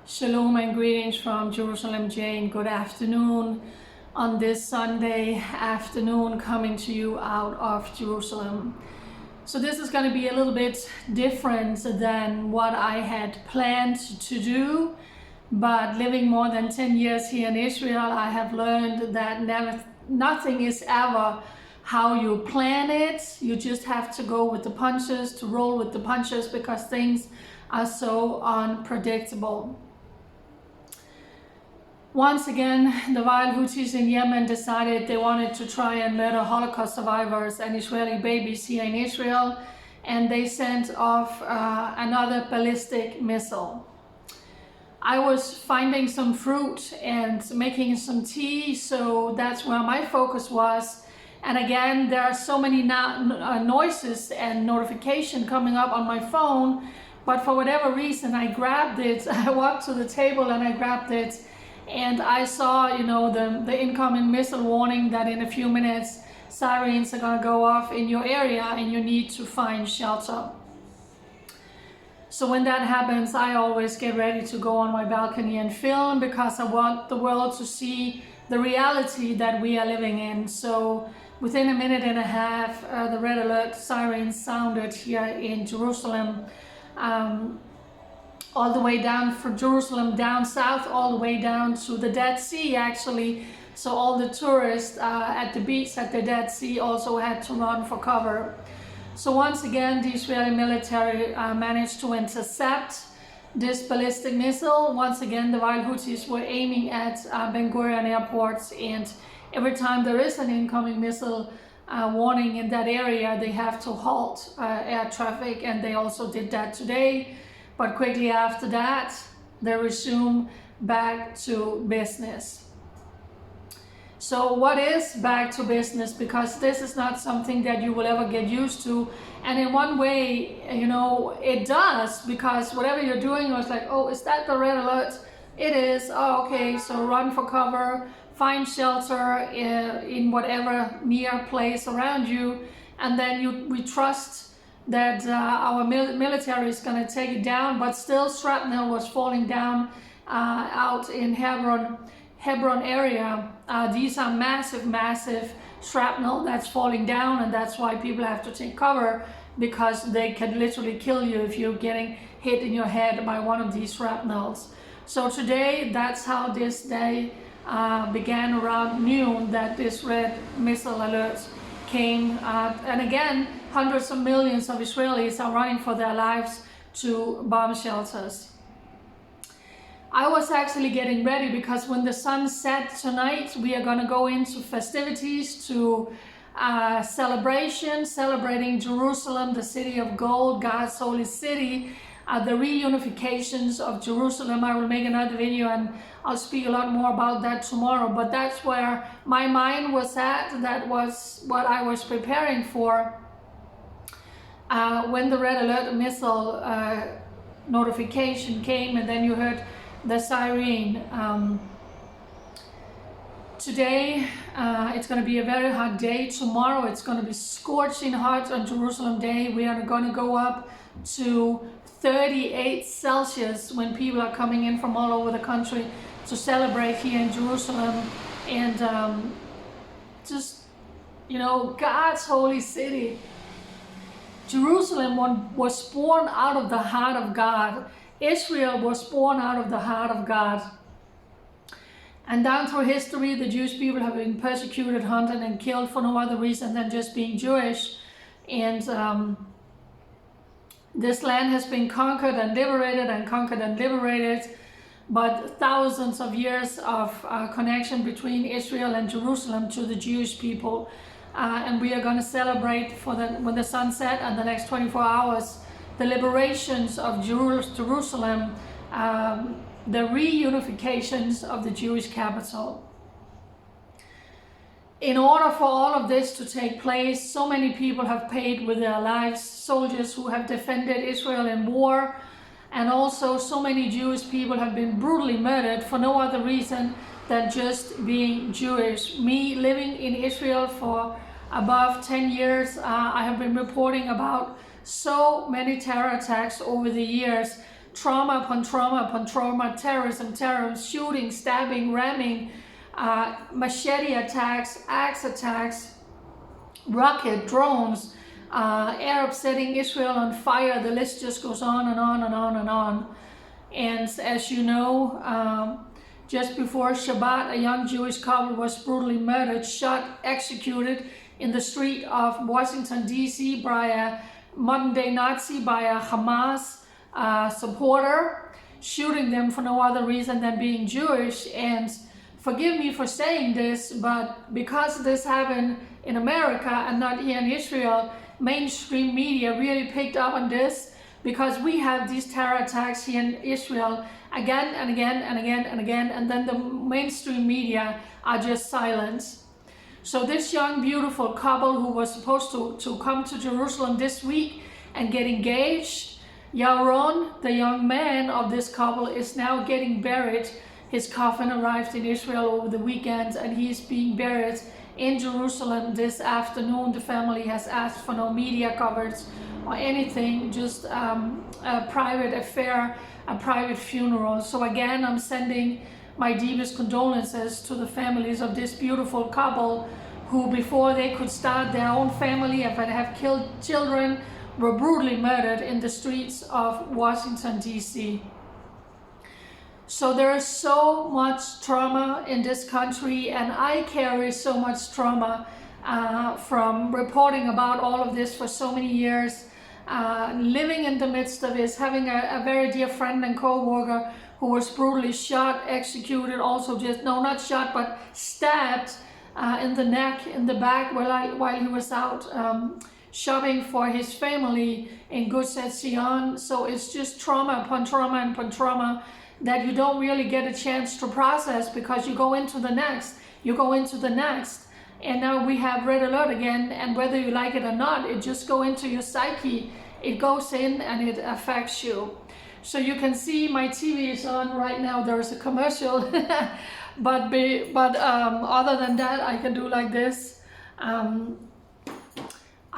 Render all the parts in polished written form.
Shalom and greetings from Jerusalem, Jane. Good afternoon on this Sunday afternoon, coming to you out of Jerusalem. So this is going to be a little bit different than what I had planned to do, but living more than 10 years here in Israel, I have learned that nothing is ever how you plan it. You just have to go with the punches, to roll with the punches, because things are so unpredictable. Once again, the vile Houthis in Yemen decided they wanted to try and murder Holocaust survivors and Israeli babies here in Israel, and they sent off another ballistic missile. I was finding some fruit and making some tea, so that's where my focus was. And again, there are so many noises and notifications coming up on my phone, but for whatever reason, I grabbed it. I walked to the table and I grabbed it. And I saw, the incoming missile warning that in a few minutes sirens are going to go off in your area and you need to find shelter. So when that happens, I always get ready to go on my balcony and film, because I want the world to see the reality that we are living in. So within a minute and a half, the red alert sirens sounded here in Jerusalem. All the way down from Jerusalem, down south, all the way down to the Dead Sea, actually. So all the tourists at the beach at the Dead Sea also had to run for cover. So once again, the Israeli military managed to intercept this ballistic missile. Once again, the vile Houthis were aiming at Ben Gurion airports, and every time there is an incoming missile warning in that area, they have to halt air traffic, and they also did that today. But quickly after that, they resume back to business. So what is back to business? Because this is not something that you will ever get used to. And in one way, it does, because whatever you're doing, it's like, oh, is that the red alert? It is. Oh, okay, so run for cover, find shelter in whatever near place around you. And then we trust that our military is going to take it down, but still shrapnel was falling down out in Hebron area. These are massive shrapnel that's falling down, and that's why people have to take cover, because they can literally kill you if you're getting hit in your head by one of these shrapnels. So today, that's how this day began around noon, that this red missile alert came, and again, hundreds of millions of Israelis are running for their lives to bomb shelters. I was actually getting ready, because when the sun set tonight, we are going to go into festivities, to celebrating Jerusalem, the city of gold, God's holy city, the reunifications of Jerusalem. I will make another video and I'll speak a lot more about that tomorrow, but that's where my mind was at. That was what I was preparing for when the red alert missile notification came, and then you heard the siren. Today it's going to be a very hot day. Tomorrow it's going to be scorching hot on Jerusalem Day. We are going to go up to 38 Celsius when people are coming in from all over the country to celebrate here in Jerusalem. And God's holy city. Jerusalem was born out of the heart of God. Israel was born out of the heart of God. And down through history, the Jewish people have been persecuted, hunted, and killed for no other reason than just being Jewish. And this land has been conquered and liberated, but thousands of years of connection between Israel and Jerusalem to the Jewish people. And we are going to celebrate when the sun set and the next 24 hours, the liberations of Jerusalem, the reunifications of the Jewish capital. In order for all of this to take place, so many people have paid with their lives, soldiers who have defended Israel in war, and also so many Jewish people have been brutally murdered for no other reason than just being Jewish. Me living in Israel for above 10 years, I have been reporting about so many terror attacks over the years trauma upon trauma upon trauma, terrorism, shooting, stabbing, ramming, machete attacks, axe attacks, rocket, drones, Arabs setting Israel on fire. The list just goes on and on and on and on. And as you know, just before Shabbat, a young Jewish couple was brutally murdered, shot, executed in the street of Washington, D.C. by a modern-day Nazi, by a Hamas supporter, shooting them for no other reason than being Jewish. And forgive me for saying this, but because this happened in America and not here in Israel, mainstream media really picked up on this, because we have these terror attacks here in Israel again and again and again and again, and then the mainstream media are just silent. So this young beautiful couple who was supposed to come to Jerusalem this week and get engaged, Yaron, the young man of this couple, is now getting buried. His coffin arrived in Israel over the weekend, and he is being buried in Jerusalem this afternoon. The family has asked for no media coverage or anything, just a private affair, a private funeral. So again, I'm sending my deepest condolences to the families of this beautiful couple who, before they could start their own family and have killed children, were brutally murdered in the streets of Washington, D.C. So there is so much trauma in this country, and I carry so much trauma from reporting about all of this for so many years, living in the midst of this, having a very dear friend and co-worker who was brutally shot, executed, also just, no, not shot, but stabbed in the neck, in the back, while he was out shopping for his family in Gaza. So it's just trauma upon trauma upon trauma that you don't really get a chance to process, because you go into the next, and now we have red alert again, and whether you like it or not, it just go into your psyche, it goes in and it affects you. So you can see my TV is on right now, there's a commercial, but other than that, I can do like this.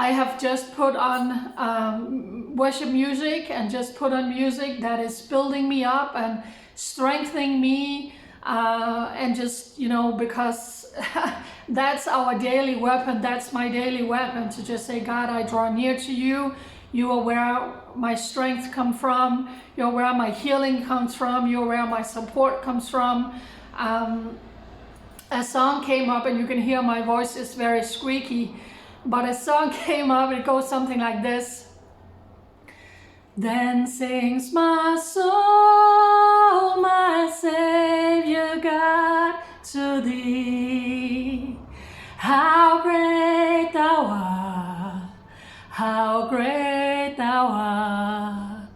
I have just put on worship music, and just put on music that is building me up and strengthening me, and just, you know, because that's our daily weapon, that's my daily weapon, to just say, God, I draw near to you. You are where my strength comes from. You're where my healing comes from. You're where my support comes from. A song came up, and you can hear my voice is very squeaky. But a song came up, it goes something like this. Then sings my soul, my Savior God, to thee. How great thou art, how great thou art.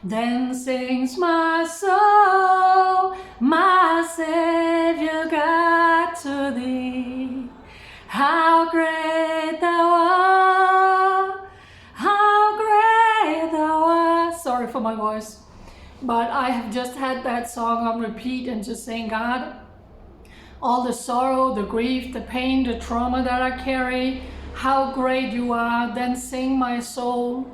Then sings my soul, my Savior God, to thee. How great thou art, how great thou art. Sorry for my voice, but I have just had that song on repeat and just saying, God, all the sorrow, the grief, the pain, the trauma that I carry, how great you are, then sing my soul.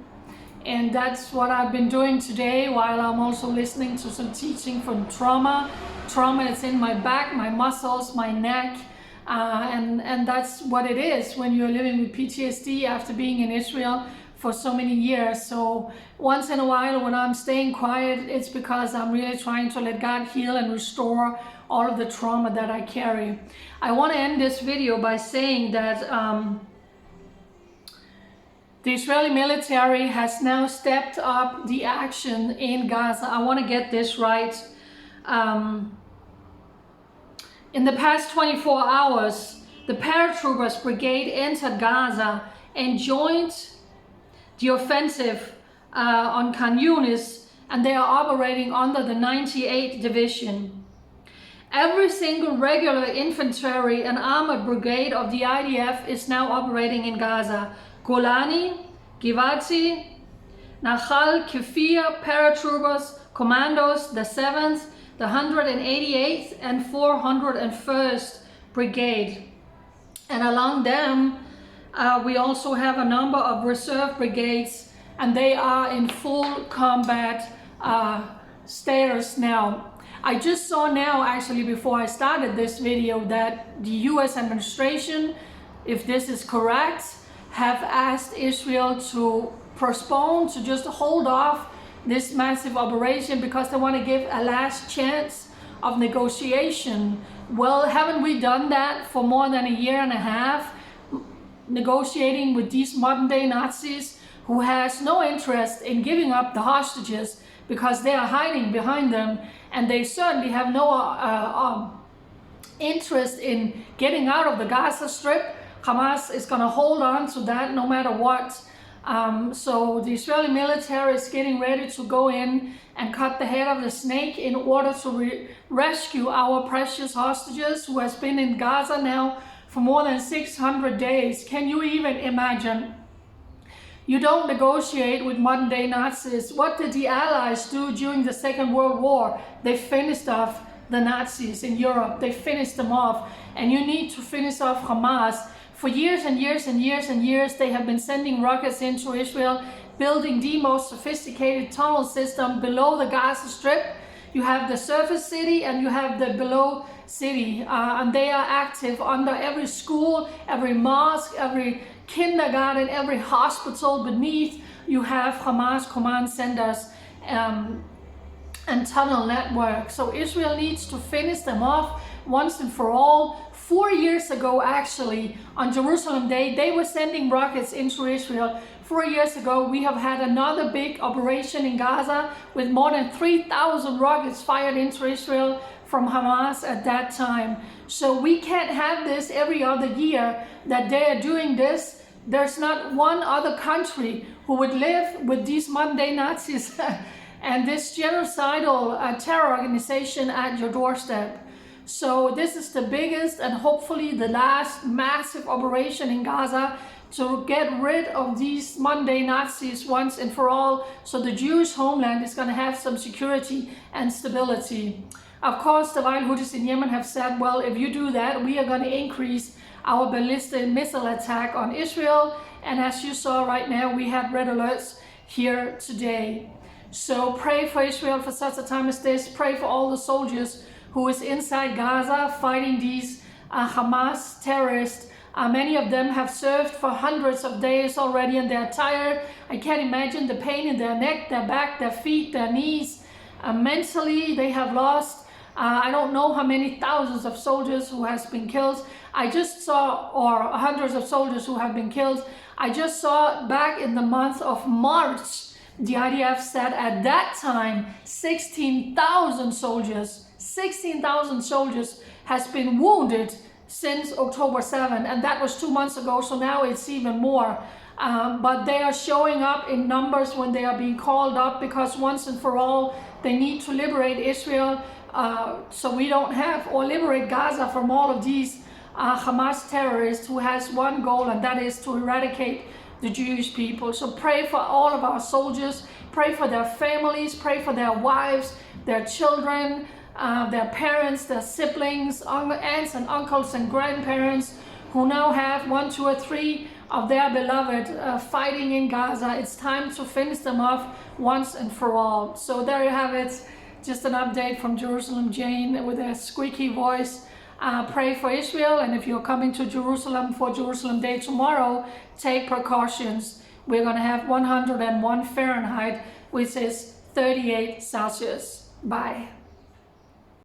And that's what I've been doing today, while I'm also listening to some teaching from trauma. Trauma is in my back, my muscles, my neck. And that's what it is when you're living with PTSD after being in Israel for so many years. So once in a while, when I'm staying quiet, it's because I'm really trying to let God heal and restore all of the trauma that I carry. I want to end this video by saying that the Israeli military has now stepped up the action in Gaza. I want to get this right. In the past 24 hours, the paratroopers brigade entered Gaza and joined the offensive on Khan Yunis, and they are operating under the 98th Division. Every single regular infantry and armored brigade of the IDF is now operating in Gaza. Golani, Givati, Nahal, Kefir, paratroopers, commandos, the 7th, the 188th and 401st Brigade. And along them, we also have a number of reserve brigades, and they are in full combat status now. I just saw now, actually, before I started this video, that the US administration, if this is correct, have asked Israel to postpone, to just hold off this massive operation because they want to give a last chance of negotiation. Well, haven't we done that for more than a year and a half, negotiating with these modern day Nazis who has no interest in giving up the hostages because they are hiding behind them, and they certainly have no interest in getting out of the Gaza Strip. Hamas is going to hold on to that no matter what. So the Israeli military is getting ready to go in and cut the head of the snake in order to rescue our precious hostages who has been in Gaza now for more than 600 days. Can you even imagine? You don't negotiate with modern day Nazis. What did the Allies do during the Second World War? They finished off the Nazis in Europe. They finished them off. And you need to finish off Hamas. For years and years and years and years, they have been sending rockets into Israel, building the most sophisticated tunnel system below the Gaza Strip. You have the surface city and you have the below city, and they are active under every school, every mosque, every kindergarten, every hospital beneath. You have Hamas command centers and tunnel network. So Israel needs to finish them off once and for all. 4 years ago, actually, on Jerusalem Day, they were sending rockets into Israel. 4 years ago, we have had another big operation in Gaza with more than 3,000 rockets fired into Israel from Hamas at that time. So we can't have this every other year that they are doing this. There's not one other country who would live with these modern day Nazis and this genocidal terror organization at your doorstep. So this is the biggest and hopefully the last massive operation in Gaza to get rid of these modern day Nazis once and for all, so the Jewish homeland is going to have some security and stability. Of course, the Wild Houthis in Yemen have said, well, if you do that, we are going to increase our ballistic missile attack on Israel. And as you saw right now, we had red alerts here today. So pray for Israel for such a time as this. Pray for all the soldiers who is inside Gaza fighting these Hamas terrorists. Many of them have served for hundreds of days already and they're tired. I can't imagine the pain in their neck, their back, their feet, their knees. Mentally, they have lost, I don't know how many thousands of soldiers who has been killed. I just saw, or hundreds of soldiers who have been killed. I just saw back in the month of March, the IDF said at that time, 16,000 soldiers has been wounded since October 7, and that was 2 months ago, so now it's even more. But they are showing up in numbers when they are being called up, because once and for all, they need to liberate Israel, so we don't have, or liberate Gaza from all of these Hamas terrorists who has one goal, and that is to eradicate the Jewish people. So pray for all of our soldiers, pray for their families, pray for their wives, their children, their parents, their siblings, aunts and uncles and grandparents who now have 1, 2, or 3 of their beloved fighting in Gaza. It's time to finish them off once and for all. So there you have it, just an update from Jerusalem Jane with a squeaky voice. Pray for Israel, and if you're coming to Jerusalem for Jerusalem Day tomorrow, take precautions. We're going to have 101 Fahrenheit, which is 38 Celsius. Bye.